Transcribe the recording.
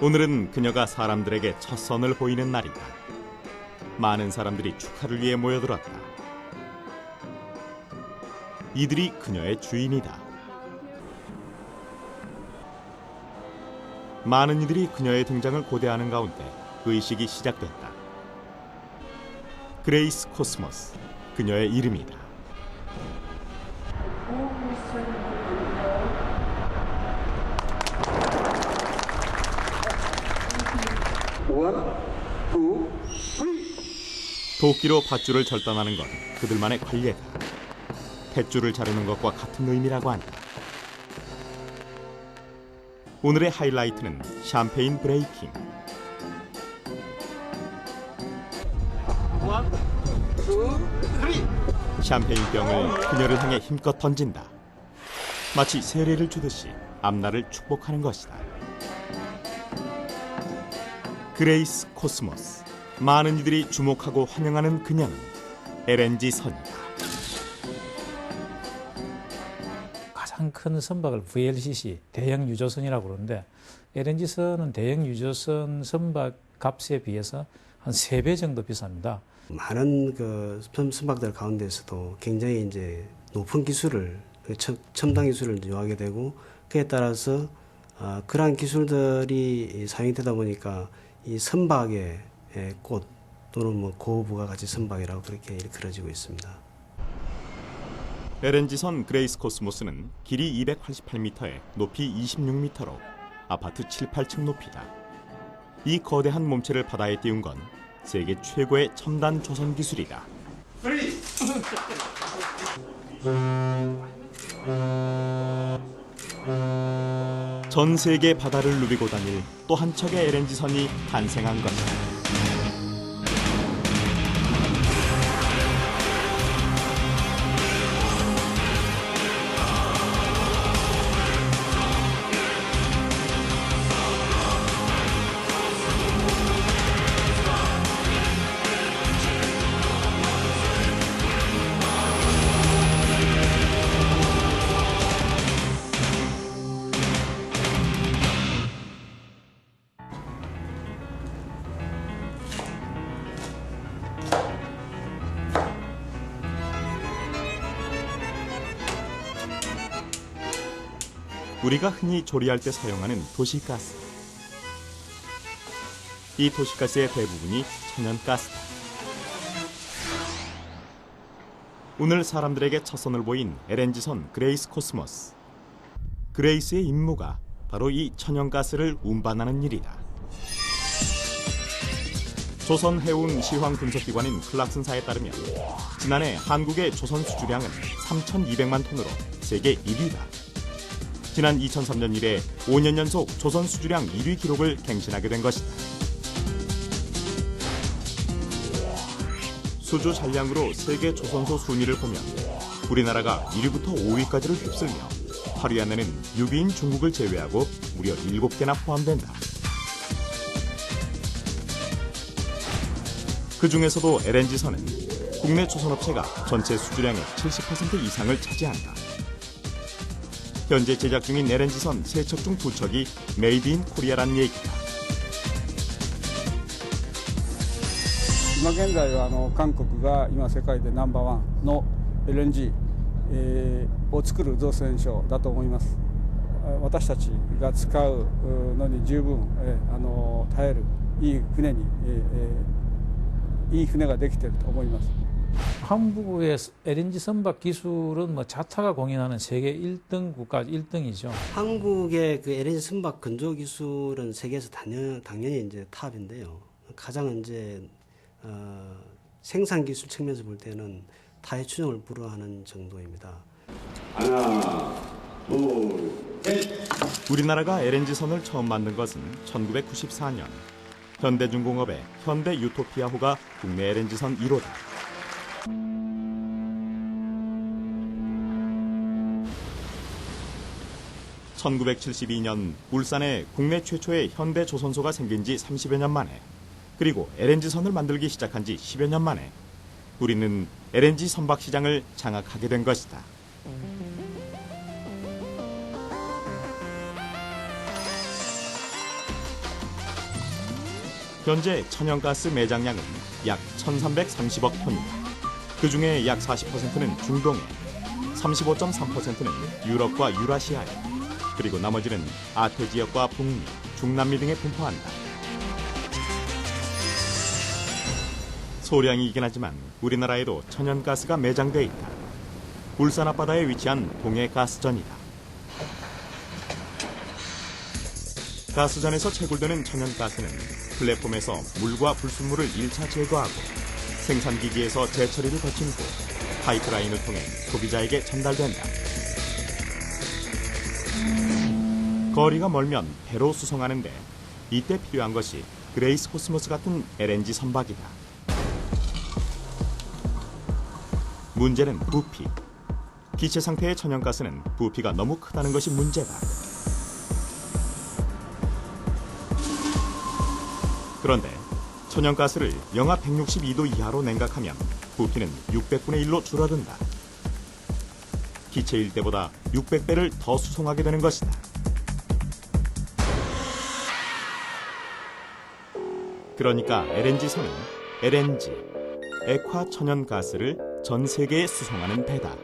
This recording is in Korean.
오늘은 그녀가 사람들에게 첫 선을 보이는 날이다. 많은 사람들이 축하를 위해 모여들었다. 이들이 그녀의 주인이다. 많은 이들이 그녀의 등장을 고대하는 가운데 의식이 시작됐다. 그레이스 코스모스, 그녀의 이름이다. 도끼로 밧줄을 절단하는 건 그들만의 관례다. 탯줄을 자르는 것과 같은 의미라고 한다. 오늘의 하이라이트는 샴페인 브레이킹. 샴페인병을 그녀를 향해 힘껏 던진다. 마치 세례를 주듯이 앞날을 축복하는 것이다. 그레이스 코스모스, 많은 이들이 주목하고 환영하는 그녀는 LNG 선이다. 가장 큰 선박을 VLCC, 대형 유조선이라고 그러는데 LNG선은 대형 유조선 선박 값에 비해서 한 3배 정도 비쌉니다. 많은 그 선박들 가운데서도 굉장히 이제 높은 기술을, 첨단 기술을 요하게 되고, 그에 따라서 그러한 기술들이 사용이 되다 보니까 이 선박의 꽃 또는 뭐 고부가가치 선박이라고 그렇게 일컬어지고 있습니다. LNG선 그레이스 코스모스는 길이 288m에 높이 26m로 아파트 7, 8층 높이다. 이 거대한 몸체를 바다에 띄운 건 세계 최고의 첨단 조선 기술이다. 전 세계 바다를 누비고 다닐 또 한 척의 LNG선이 탄생한 것이다. 우리가 흔히 조리할 때 사용하는 도시가스. 이 도시가스의 대부분이 천연가스다. 오늘 사람들에게 첫 선을 보인 LNG선 그레이스 코스모스. 그레이스의 임무가 바로 이 천연가스를 운반하는 일이다. 조선 해운 시황 분석기관인 클락슨사에 따르면 지난해 한국의 조선 수주량은 3,200만 톤으로 세계 1위다. 지난 2003년 이래 5년 연속 조선 수주량 1위 기록을 갱신하게 된 것이다. 수주 잔량으로 세계 조선소 순위를 보면 우리나라가 1위부터 5위까지를 휩쓸며 8위 안에는 6위인 중국을 제외하고 무려 7개나 포함된다. 그 중에서도 LNG선은 국내 조선업체가 전체 수주량의 70% 이상을 차지한다. 현재 제작 중인 LNG선 3척 중 2척이 메이드 인 코리아란 얘기다. 今現在は韓国が今世界でナンバーワンの LNG を作る造船所だと思います。私たちが使うのに十分耐えるいい船にいい船ができていると思います。 한국의 LNG 선박 기술은 뭐 자타가 공인하는 세계 1등 국가 1등이죠. 한국의 그 LNG 선박 건조 기술은 세계에서 당연히 이제 탑인데요. 가장 이제 생산 기술 측면에서 볼 때는 타의 추종을 불허하는 정도입니다. 하나, 둘, 셋. 우리나라가 LNG선을 처음 만든 것은 1994년. 현대중공업의 현대유토피아호가 국내 LNG선 1호다. (1972년) 울산에 국내 최초의 현대조선소가 생긴 지 30여 년 만에, 그리고 LNG선을 만들기 시작한 지 10여 년 만에 우리는 LNG 선박 시장을 장악하게 된 것이다. 현재 천연가스 매장량은 약 1,330억 톤이다. 그중에 약 40%는 중동에, 35.3%는 유럽과 유라시아에, 그리고 나머지는 아태 지역과 북미, 중남미 등에 분포한다. 소량이긴 하지만 우리나라에도 천연가스가 매장돼 있다. 울산 앞바다에 위치한 동해가스전이다. 가스전에서 채굴되는 천연가스는 플랫폼에서 물과 불순물을 1차 제거하고 생산기기에서 재처리를 거친 후 파이프라인을 통해 소비자에게 전달된다. 거리가 멀면 배로 수송하는데 이때 필요한 것이 그레이스 코스모스 같은 LNG 선박이다. 문제는 부피. 기체 상태의 천연가스는 부피가 너무 크다는 것이 문제다. 그런데 천연가스를 영하 162도 이하로 냉각하면 부피는 600분의 1로 줄어든다. 기체일 때보다 600배를 더 수송하게 되는 것이다. 그러니까 LNG선은 LNG, 액화 천연가스를 전 세계에 수송하는 배다.